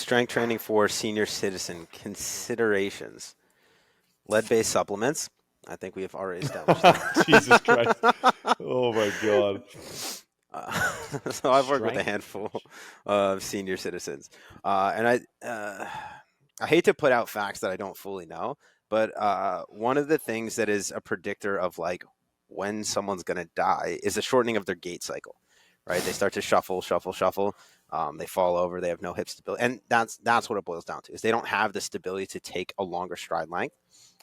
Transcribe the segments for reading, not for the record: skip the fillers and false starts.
strength training for senior citizen considerations. Lead-based supplements. I think we have already established that. Jesus Christ. Oh my God. So I've worked with a Strength. handful of senior citizens, and I hate to put out facts that I don't fully know, but one of the things that is a predictor of like when someone's going to die is a shortening of their gait cycle, right? They start to shuffle. They fall over. They have no hip stability, and that's what it boils down to. Is they don't have the stability to take a longer stride length.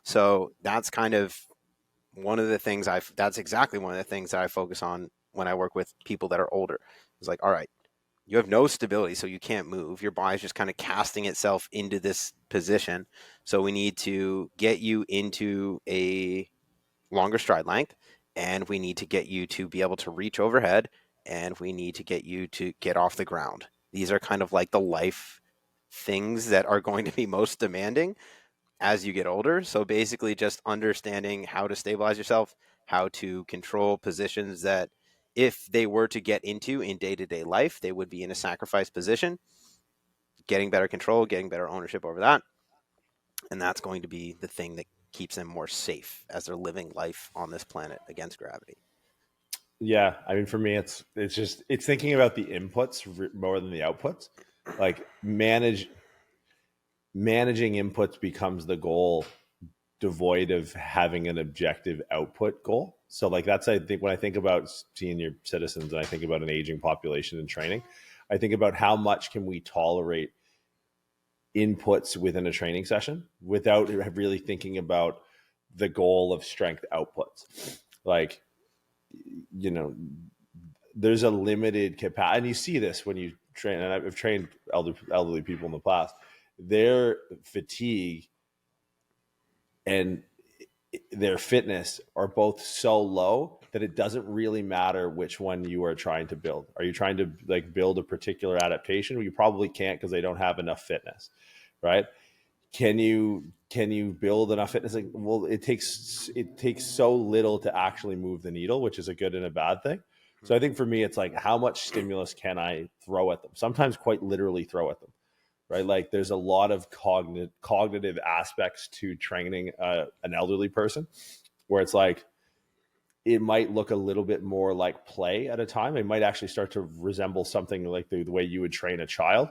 So that's kind of one of the things that's exactly one of the things that I focus on when I work with people that are older. It's like, all right, you have no stability, so you can't move. Your body's just kind of casting itself into this position. So we need to get you into a longer stride length, and we need to get you to be able to reach overhead, and we need to get you to get off the ground. These are kind of like the life things that are going to be most demanding as you get older. So basically just understanding how to stabilize yourself, how to control positions that if they were to get into in day-to-day life, they would be in a sacrifice position, getting better control, getting better ownership over that. And that's going to be the thing that keeps them more safe as they're living life on this planet against gravity. Yeah, I mean, for me, it's thinking about the inputs more than the outputs. Like managing inputs becomes the goal, devoid of having an objective output goal. So like that's, I think, when I think about senior citizens and I think about an aging population and training, I think about how much can we tolerate inputs within a training session without really thinking about the goal of strength outputs. Like, you know, there's a limited capacity, and you see this when you train, and I've trained elderly people in the past, their fatigue and their fitness are both so low that it doesn't really matter which one you are trying to build. Are you trying to like build a particular adaptation? Well, you probably can't because they don't have enough fitness, right? Can you build enough fitness? Like, well, it takes so little to actually move the needle, which is a good and a bad thing. So I think for me, it's like, how much stimulus can I throw at them? Sometimes quite literally throw at them, right? Like there's a lot of cognitive aspects to training an elderly person where it's like, it might look a little bit more like play at a time. It might actually start to resemble something like the way you would train a child,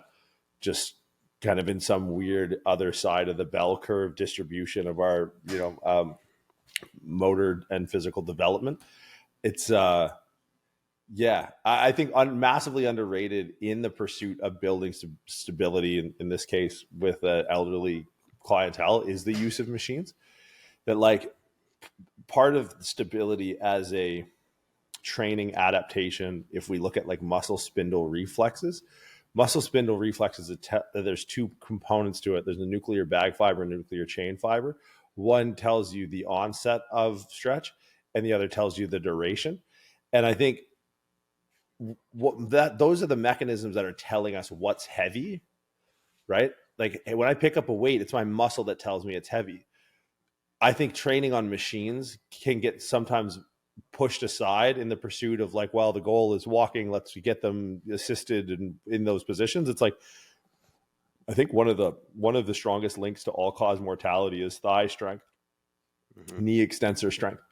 just kind of in some weird other side of the bell curve distribution of our, motor and physical development. It's, yeah, I think massively underrated in the pursuit of building stability. In this case, with elderly clientele, is the use of machines. That like part of stability as a training adaptation. If we look at like muscle spindle reflexes, there's two components to it. There's the nuclear bag fiber and nuclear chain fiber. One tells you the onset of stretch, and the other tells you the duration. And I think those are the mechanisms that are telling us what's heavy, right? Like when I pick up a weight, it's my muscle that tells me it's heavy. I think training on machines can get sometimes pushed aside in the pursuit of like, well, the goal is walking, let's get them assisted in those positions. It's like, I think one of the strongest links to all cause mortality is thigh strength, knee extensor strength,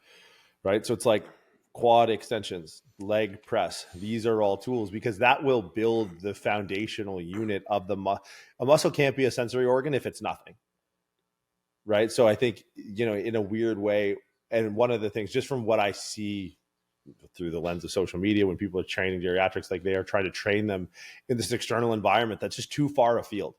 right? So it's like quad extensions, leg press. These are all tools because that will build the foundational unit of the a muscle can't be a sensory organ if it's nothing, right? So I think, in a weird way, and one of the things, just from what I see through the lens of social media, when people are training geriatrics, like they are trying to train them in this external environment that's just too far afield.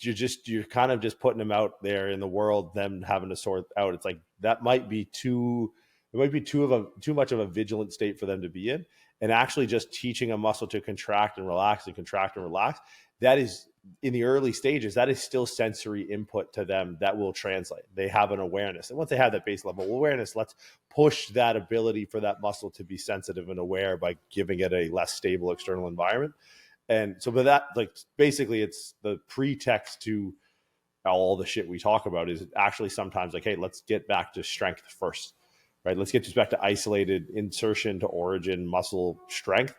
You're kind of just putting them out there in the world, them having to sort out. It's like that might be too much of a vigilant state for them to be in. And actually just teaching a muscle to contract and relax and contract and relax, that is, in the early stages, that is still sensory input to them that will translate. They have an awareness. And once they have that base level awareness, let's push that ability for that muscle to be sensitive and aware by giving it a less stable external environment. And so with that, like basically it's the pretext to all the shit we talk about is actually sometimes like, hey, let's get back to strength first, right? Let's get just back to isolated insertion to origin muscle strength.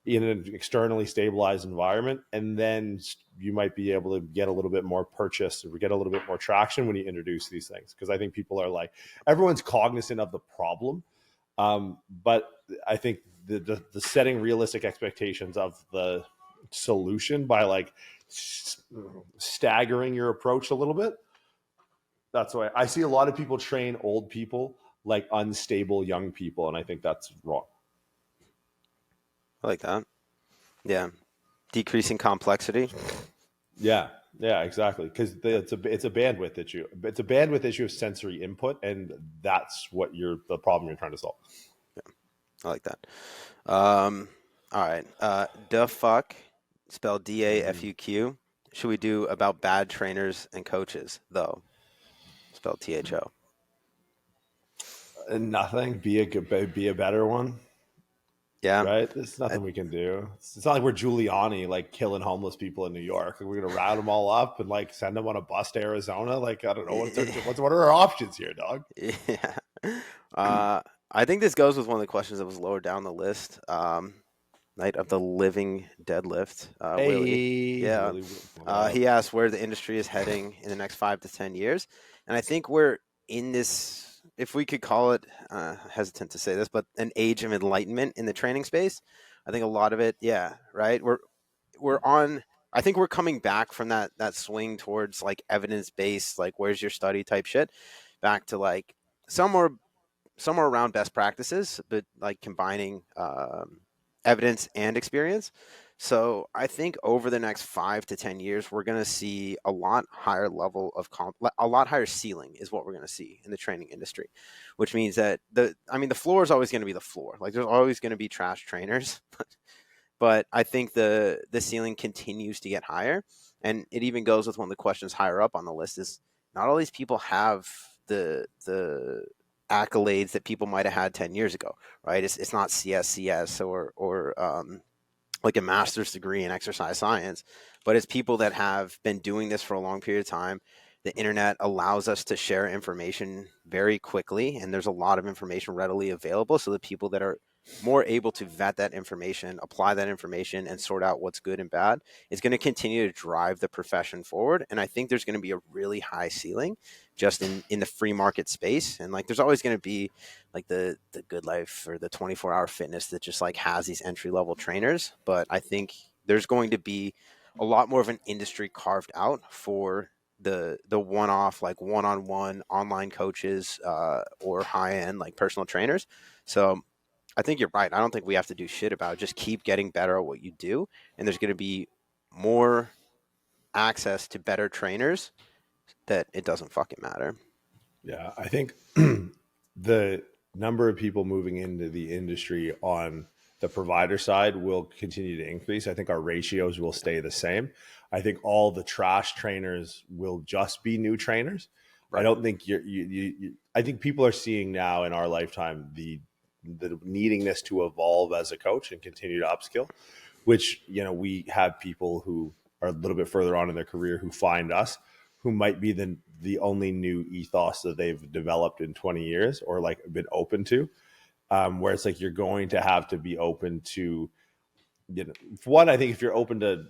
in an externally stabilized environment, and then you might be able to get a little bit more purchase or get a little bit more traction when you introduce these things. Because I think people are like, everyone's cognizant of the problem, but I think the setting realistic expectations of the solution by like staggering your approach a little bit. That's why I see a lot of people train old people like unstable young people, and I think that's wrong. I like that. Yeah. Decreasing complexity. Yeah, yeah, exactly. Because it's a bandwidth issue. It's a bandwidth issue of sensory input, and that's what the problem you're trying to solve. I like that. All right. Da fuck, spelled DAFUQ. Should we do about bad trainers and coaches, though? Spelled THO. Nothing. Be a better one. Yeah. Right? There's I, nothing we can do. It's not like we're Giuliani, like killing homeless people in New York. We're gonna round them all up and like send them on a bus to Arizona. Like I don't know what are our options here, dog? yeah. I think this goes with one of the questions that was lower down the list. Night of the Living Deadlift. Willie. Hey, Yeah. Willie, He asked where the industry is heading in the next 5 to 10 years. And I think we're in this, if we could call it, hesitant to say this, but an age of enlightenment in the training space. I think a lot of it, yeah, right? We're on, I think we're coming back from that swing towards like evidence-based, like where's your study type shit, back to like somewhere around best practices, but like combining evidence and experience. So I think over the next 5 to 10 years, we're going to see a lot higher level of a lot higher ceiling is what we're going to see in the training industry, which means that the floor is always going to be the floor. Like there's always going to be trash trainers, but I think the ceiling continues to get higher, and it even goes with one of the questions higher up on the list is not all these people have the accolades that people might have had 10 years ago, right? It's not CSCS or like a master's degree in exercise science, but it's people that have been doing this for a long period of time. The internet allows us to share information very quickly, and there's a lot of information readily available. So the people that are more able to vet that information, apply that information, and sort out what's good and bad is going to continue to drive the profession forward. And I think there's going to be a really high ceiling just in the free market space. And like there's always going to be like the Good Life or the 24-hour fitness that just like has these entry level trainers. But I think there's going to be a lot more of an industry carved out for the one-off, like one-on-one online coaches or high-end like personal trainers. So I think you're right. I don't think we have to do shit about it. Just keep getting better at what you do, and there's going to be more access to better trainers that it doesn't fucking matter. Yeah, I think the number of people moving into the industry on the provider side will continue to increase. I think our ratios will stay the same. I think all the trash trainers will just be new trainers. I Right. don't think I think people are seeing now in our lifetime the needingness to evolve as a coach and continue to upskill, which, we have people who are a little bit further on in their career who find us, who might be the only new ethos that they've developed in 20 years or like been open to, where it's like you're going to have to be open to, for one, I think if you're open to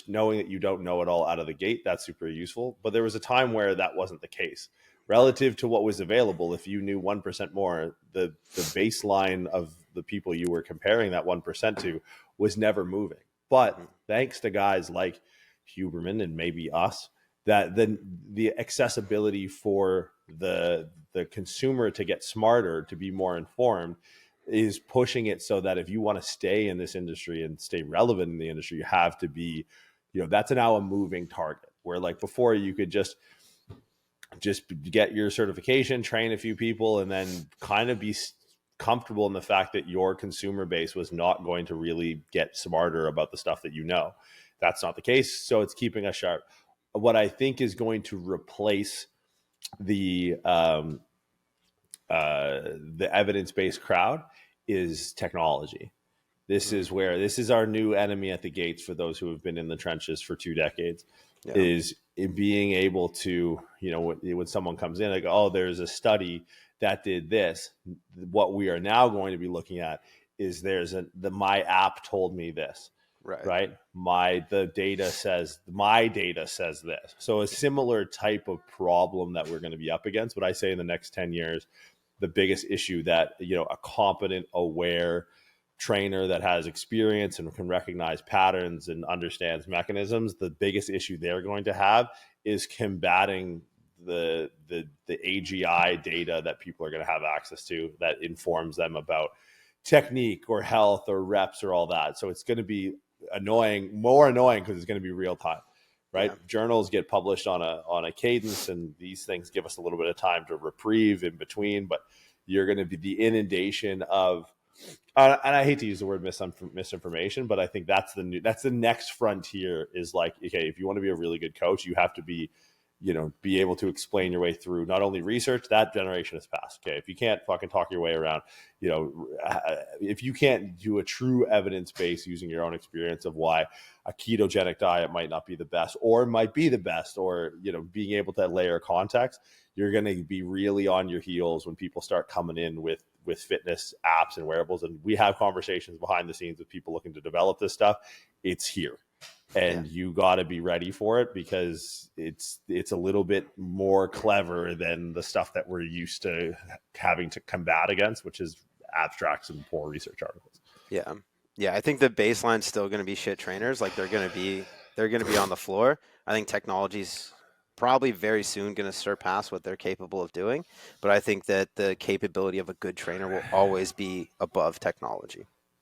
knowing that you don't know it all out of the gate, that's super useful. But there was a time where that wasn't the case. Relative to what was available, if you knew 1% more, the baseline of the people you were comparing that 1% to was never moving. But thanks to guys like Huberman and maybe us, that then the accessibility for the consumer to get smarter, to be more informed, is pushing it so that if you want to stay in this industry and stay relevant in the industry, you have to be, that's now a moving target, where like before you could just get your certification, train a few people, and then kind of be comfortable in the fact that your consumer base was not going to really get smarter about the stuff that that's not the case. So it's keeping us sharp. What I think is going to replace the evidence-based crowd is technology. This is our new enemy at the gates for those who have been in the trenches for 2 decades. Yeah. Is in being able to, when someone comes in, like, oh, there's a study that did this. What we are now going to be looking at is my app told me this, Right. right? The data says my data says this. So a similar type of problem that we're going to be up against. But I say in the next 10 years, the biggest issue that, a competent, aware trainer that has experience and can recognize patterns and understands mechanisms, the biggest issue they're going to have is combating the AGI data that people are going to have access to that informs them about technique or health or reps or all that. So it's going to be more annoying because it's going to be real time, right? Yeah. Journals get published on a cadence, and these things give us a little bit of time to reprieve in between. But you're going to be the inundation of, and I hate to use the word misinformation, but I think that's the next frontier. Is like, okay, if you want to be a really good coach, you have to be able to explain your way through not only research. That generation has passed. Okay, if you can't fucking talk your way around, if you can't do a true evidence base using your own experience of why a ketogenic diet might not be the best or might be the best, or being able to layer context, you're going to be really on your heels when people start coming in with fitness apps and wearables. And we have conversations behind the scenes with people looking to develop this stuff. It's here. Yeah. And you got to be ready for it, because it's a little bit more clever than the stuff that we're used to having to combat against, which is abstracts and poor research articles. Yeah. Yeah. I think the baseline's still going to be shit trainers. Like they're going to be on the floor. I think technology's probably very soon going to surpass what they're capable of doing. But I think that the capability of a good trainer will always be above technology.